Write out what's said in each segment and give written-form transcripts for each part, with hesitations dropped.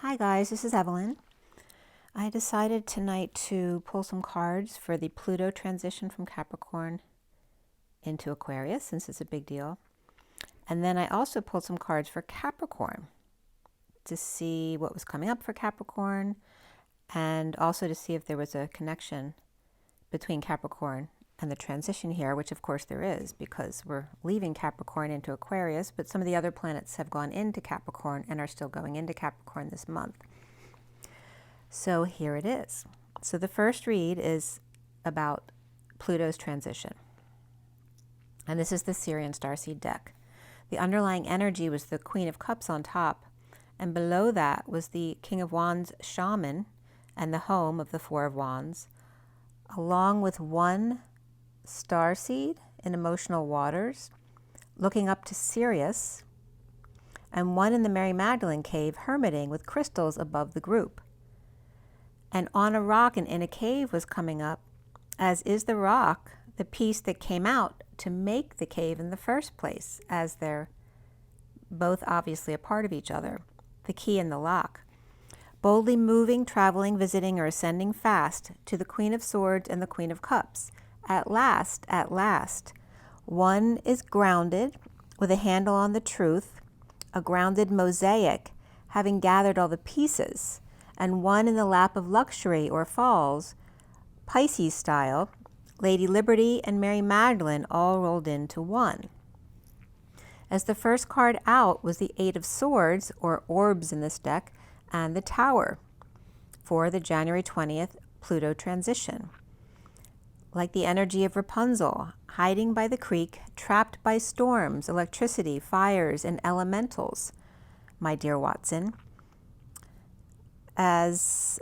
Hi guys, this is Evelyn. I decided tonight to pull some cards for the Pluto transition from Capricorn into Aquarius, since it's a big deal. And then I also pulled some cards for Capricorn to see what was coming up for Capricorn, and also to see if there was a connection between Capricorn and the transition here, which of course there is, because we're leaving Capricorn into Aquarius, but some of the other planets have gone into Capricorn and are still going into Capricorn this month. So here it is. So the first read is about Pluto's transition. And this is the SIRIAN Starseed deck. The underlying energy was the Queen of Cups on top, and below that was the King of Wands Shaman and the home of the Four of Wands, along with one Starseed in emotional waters, looking up to Sirius, and one in the Mary Magdalene cave hermiting with crystals above the group. And on a rock and in a cave was coming up, as is the rock, the piece that came out to make the cave in the first place, as they're both obviously a part of each other, the key and the lock. Boldly moving, traveling, visiting, or ascending fast to the Queen of Swords and the Queen of Cups. At last, one is grounded with a handle on the truth, a grounded mosaic, having gathered all the pieces, and one in the lap of luxury or falls, Pisces style, Lady Liberty and Mary Magdalene all rolled into one. As the first card out was the Eight of Swords, or orbs in this deck, and the Tower for the January 20th Pluto transition. Like the energy of Rapunzel, hiding by the creek, trapped by storms, electricity, fires, and elementals, my dear Watson. As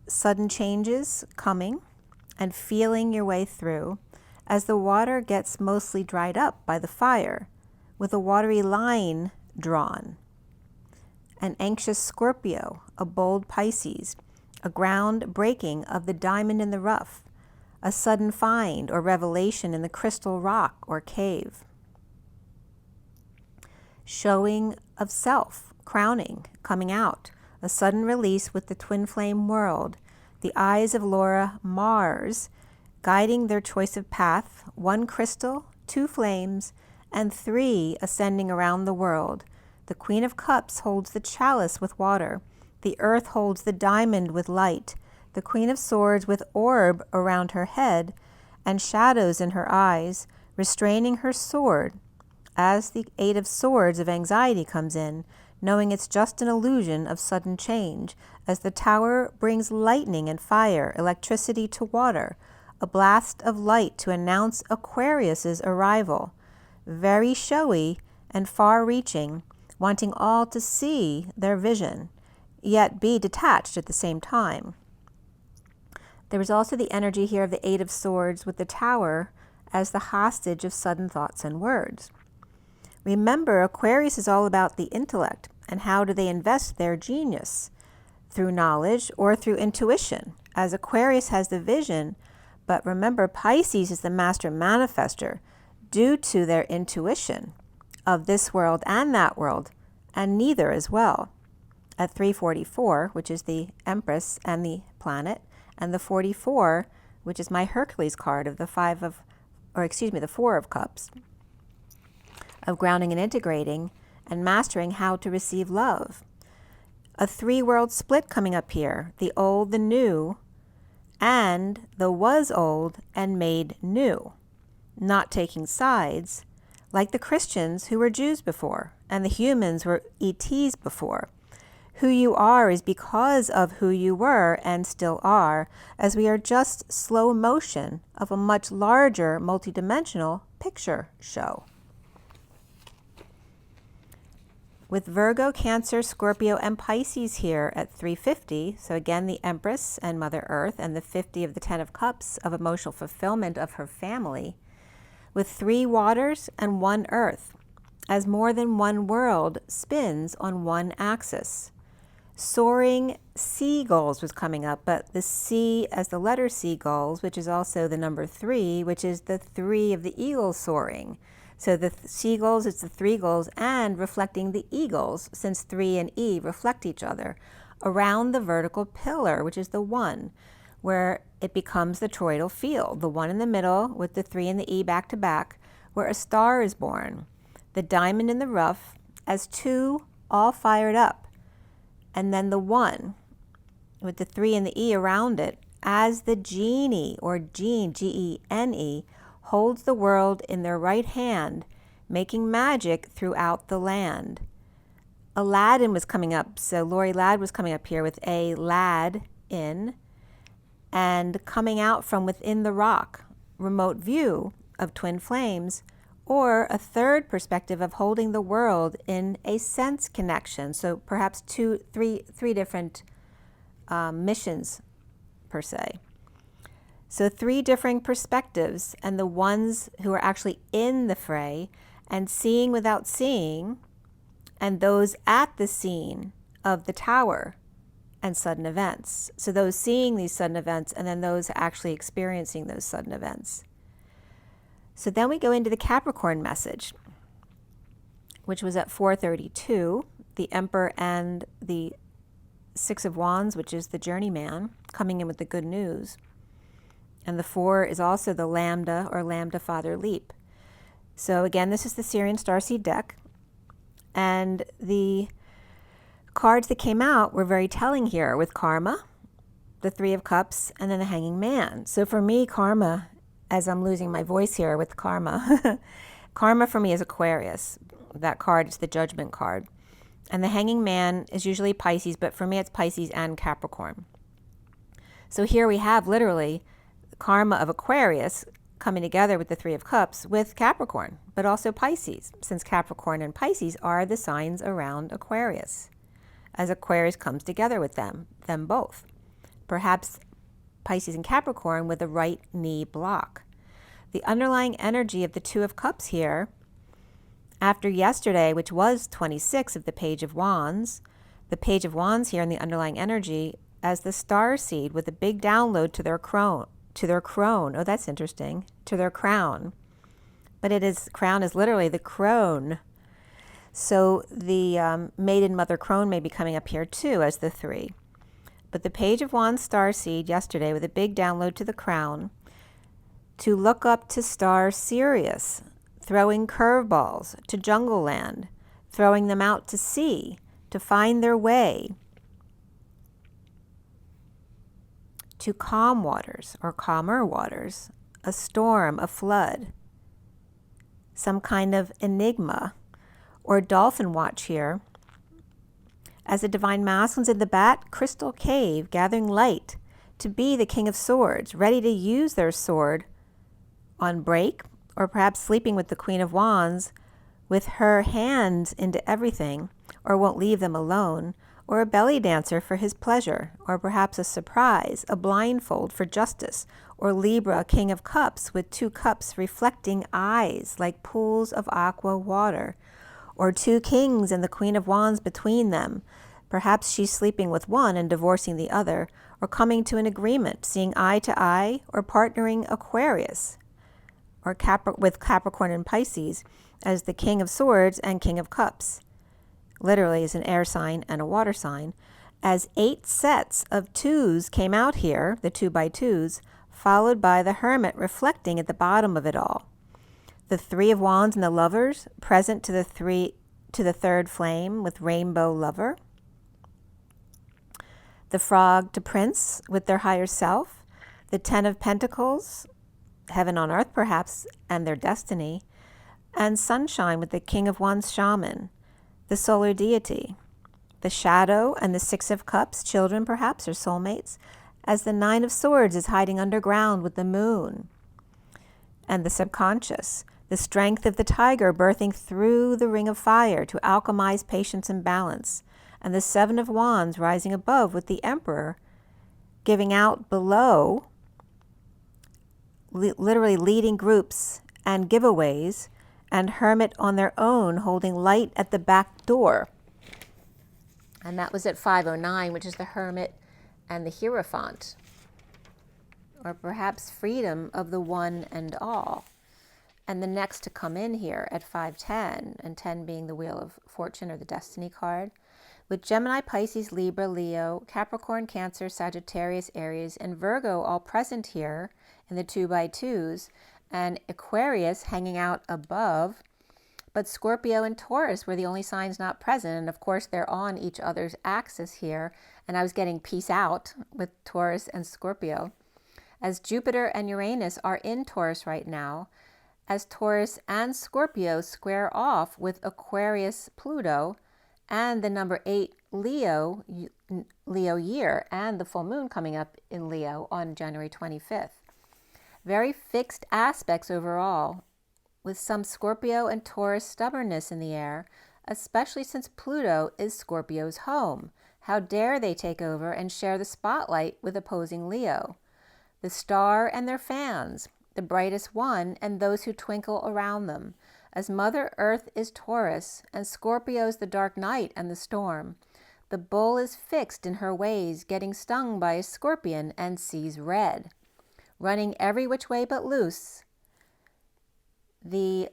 sudden changes coming and feeling your way through, as the water gets mostly dried up by the fire, with a watery line drawn. An anxious Scorpio, a bold Pisces, a ground breaking of the diamond in the rough, a sudden find or revelation in the crystal rock or cave. Showing of self, crowning, coming out, a sudden release with the twin flame world, the eyes of Laura Mars, guiding their choice of path, one crystal, two flames, and three ascending around the world. The Queen of Cups holds the chalice with water. The earth holds the diamond with light. The Queen of Swords with orb around her head and shadows in her eyes, restraining her sword. As the Eight of Swords of anxiety comes in, knowing it's just an illusion of sudden change, as the Tower brings lightning and fire, electricity to water, a blast of light to announce Aquarius's arrival. Very showy and far-reaching, wanting all to see their vision, yet be detached at the same time. There is also the energy here of the Eight of Swords with the Tower as the hostage of sudden thoughts and words. Remember, Aquarius is all about the intellect, and how do they invest their genius? Through knowledge or through intuition, as Aquarius has the vision, but remember, Pisces is the master manifester due to their intuition of this world and that world, and neither as well. At 344, which is the Empress and the planet, and the 44, which is my Hercules card of the the Four of Cups, of grounding and integrating and mastering how to receive love. A three-world split coming up here, the old, the new, and the was old and made new. Not taking sides, like the Christians who were Jews before, and the humans were ETs before. Who you are is because of who you were and still are, as we are just slow motion of a much larger multidimensional picture show. With Virgo, Cancer, Scorpio, and Pisces here at 350, so again the Empress and Mother Earth, and the 50 of the Ten of Cups of emotional fulfillment of her family, with three waters and one earth, as more than one world spins on one axis. Soaring seagulls was coming up, but the C as the letter seagulls, which is also the number 3, which is the 3 of the eagle soaring. So the seagulls, it's the three gulls, and reflecting the eagles, since 3 and E reflect each other. around the vertical pillar, which is the 1, where it becomes the toroidal field, the 1 in the middle with the 3 and the E back to back, where a star is born, the diamond in the rough as 2 all fired up, and then the 1 with the 3 and the E around it as the genie, or gene, G-E-N-E, holds the world in their right hand, making magic throughout the land. Aladdin was coming up, so Lori Ladd was coming up here with a lad in, and coming out from within the rock, remote view of twin flames, or a third perspective of holding the world in a sense connection. So perhaps three different missions per se. So 3 differing perspectives, and the ones who are actually in the fray and seeing without seeing, and those at the scene of the tower and sudden events. So those seeing these sudden events, and then those actually experiencing those sudden events. So then we go into the Capricorn message, which was at 4:32, the Emperor and the 6 of Wands, which is the journeyman, coming in with the good news. And the 4 is also the Lambda, or Lambda Father Leap. So again, this is the SIRIAN Starseed deck. And the cards that came out were very telling here, with Karma, the 3 of Cups, and then the Hanging Man. So for me, Karma, as I'm losing my voice here with Karma, Karma for me is Aquarius. That card is the Judgment card. And the Hanging Man is usually Pisces, but for me it's Pisces and Capricorn. So here we have literally Karma of Aquarius coming together with the 3 of Cups with Capricorn, but also Pisces, since Capricorn and Pisces are the signs around Aquarius, as Aquarius comes together with them both. Perhaps Pisces and Capricorn with a right knee block. The underlying energy of the 2 of Cups here, after yesterday, which was 26 of the Page of Wands, the Page of Wands here in the underlying energy as the Starseed with a big download to their crown. Oh, that's interesting. To their crown. But crown is literally the crone. So the maiden mother crone may be coming up here too as the 3. But the Page of Wands Starseed yesterday with a big download to the crown, to look up to star Sirius, throwing curveballs to Jungle Land, throwing them out to sea to find their way to calm waters or calmer waters, a storm, a flood, some kind of enigma, or dolphin watch here, as the divine masculines in the bat crystal cave gathering light to be the King of Swords, ready to use their sword on break, or perhaps sleeping with the Queen of Wands with her hands into everything, or won't leave them alone, or a belly dancer for his pleasure, or perhaps a surprise, a blindfold for justice, or Libra, King of Cups with 2 cups reflecting eyes like pools of aqua water, or 2 kings and the Queen of Wands between them. Perhaps she's sleeping with one and divorcing the other, or coming to an agreement, seeing eye to eye, or partnering Aquarius, or with Capricorn and Pisces as the King of Swords and King of Cups. Literally is an air sign and a water sign, as 8 sets of 2s came out here, the 2x2s, followed by the Hermit reflecting at the bottom of it all. The 3 of Wands and the Lovers present to the 3rd flame with Rainbow Lover. The Frog to Prince with their higher self. The 10 of Pentacles, heaven on earth perhaps, and their destiny. And Sunshine with the King of Wands Shaman, the solar deity. The Shadow and the 6 of Cups, children perhaps, or soulmates, as the 9 of Swords is hiding underground with the moon. And the subconscious, the strength of the tiger birthing through the ring of fire to alchemize patience and balance. And the 7 of Wands rising above with the Emperor, giving out below, literally leading groups and giveaways, and Hermit on their own holding light at the back door. And that was at 5:09, which is the Hermit and the Hierophant, or perhaps freedom of the one and all. And the next to come in here at 5:10, and 10 being the Wheel of Fortune or the Destiny card, with Gemini, Pisces, Libra, Leo, Capricorn, Cancer, Sagittarius, Aries, and Virgo all present here in the 2x2s, and Aquarius hanging out above, but Scorpio and Taurus were the only signs not present, and of course they're on each other's axis here, and I was getting peace out with Taurus and Scorpio. As Jupiter and Uranus are in Taurus right now, as Taurus and Scorpio square off with Aquarius, Pluto, and the number 8 Leo year, and the full moon coming up in Leo on January 25th. Very fixed aspects overall, with some Scorpio and Taurus stubbornness in the air, especially since Pluto is Scorpio's home. How dare they take over and share the spotlight with opposing Leo? The star and their fans, the brightest one and those who twinkle around them, as Mother Earth is Taurus and Scorpio's the dark night and the storm. The bull is fixed in her ways, getting stung by a scorpion and sees red. Running every which way but loose, the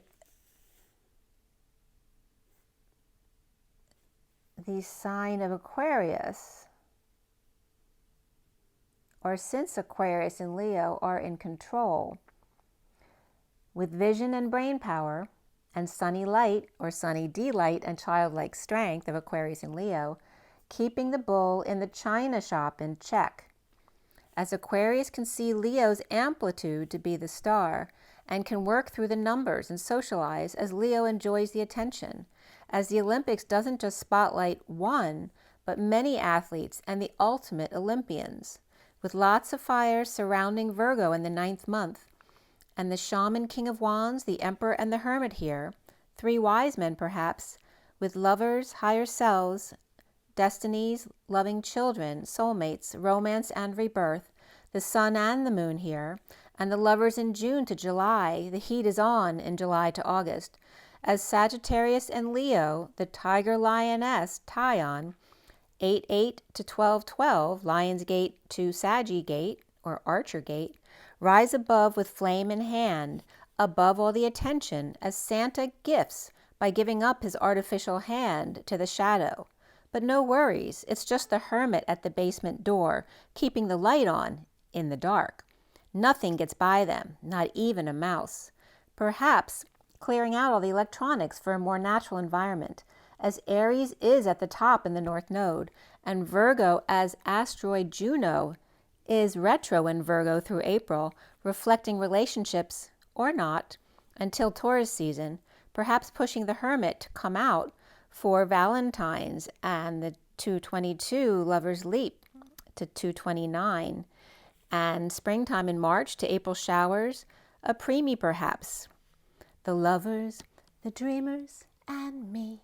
sign of Aquarius, or since Aquarius and Leo are in control, with vision and brain power, and sunny light, or sunny delight and childlike strength of Aquarius and Leo, keeping the bull in the china shop in check. As Aquarius can see Leo's amplitude to be the star, and can work through the numbers and socialize as Leo enjoys the attention, as the Olympics doesn't just spotlight one, but many athletes and the ultimate Olympians, with lots of fire surrounding Virgo in the 9th month, and the Shaman, King of Wands, the Emperor, and the Hermit here, 3 wise men perhaps, with lovers, higher selves, destinies, loving children, soulmates, romance and rebirth, the sun and the moon here, and the lovers in June to July. The heat is on in July to August, as Sagittarius and Leo, the tiger lioness, Tyon, 8-8 to 12-12, Lion's Gate to Saggy Gate, or Archer Gate, rise above with flame in hand, above all the attention, as Santa gifts by giving up his artificial hand to the shadow. But no worries, it's just the hermit at the basement door, keeping the light on in the dark. Nothing gets by them, not even a mouse. Perhaps clearing out all the electronics for a more natural environment, as Aries is at the top in the North Node, and Virgo as asteroid Juno is retro in Virgo through April, reflecting relationships, or not, until Taurus season, perhaps pushing the hermit to come out for Valentine's and the 222 lovers leap to 229, and springtime in March to April showers, a preemie perhaps. The lovers, the dreamers, and me.